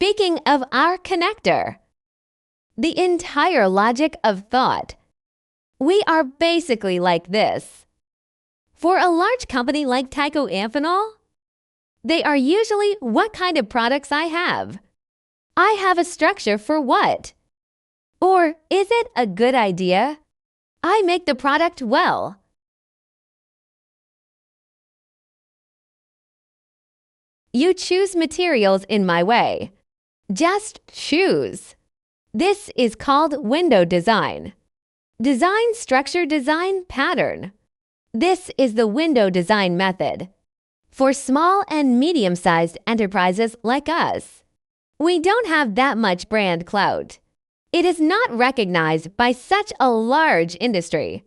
Speaking of our connector, the entire logic of thought, we are basically like this. For a large company like Tyco Amphenol, they are usually what kind of products I have. I have a structure for what? Or is it a good idea? I make the product well. You choose materials in my way. Just choose. This is called window design. Design structure design pattern. This is the window design method. For small and medium-sized enterprises like us, we don't have that much brand clout. It is not recognized by such a large industry.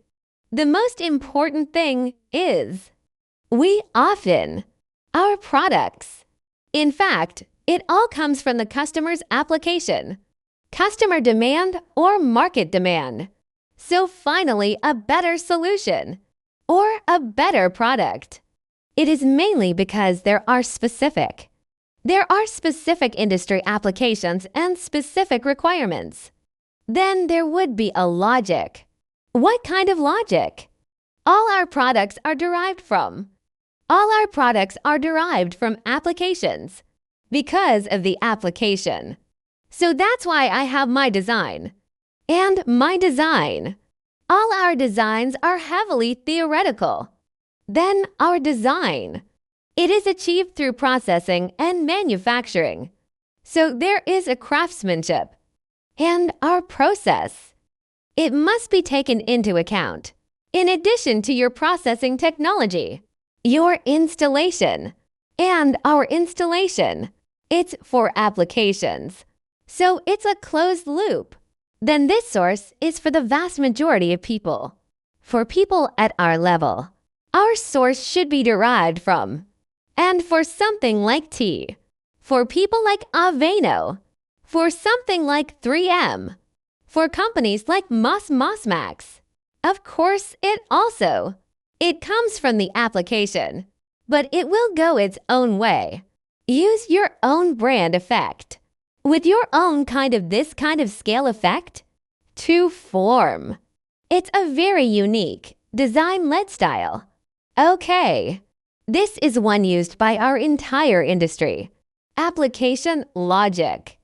The most important thing is our products. In fact, it all comes from the customer's application, customer demand or market demand. So finally, a better solution or a better product. It is mainly because there are specific industry applications and specific requirements. Then there would be a logic. What kind of logic? All our products are derived from applications because of the application. So that's why I have my design. And my design. All our designs are heavily theoretical. Then our design. It is achieved through processing and manufacturing. So there is a craftsmanship. And our process. It must be taken into account. In addition to your processing technology, your installation, and our installation. It's for applications. So it's a closed loop. Then this source is for the vast majority of people. For people at our level, our source should be derived from. And for something like tea, for people like Aveno, for something like 3M, for companies like Mosmax. Of course, it comes from the application, but it will go its own way. Use your own brand effect, with your own this kind of scale effect, to form. It's a very unique, design-led style. Okay, this is one used by our entire industry. Application logic.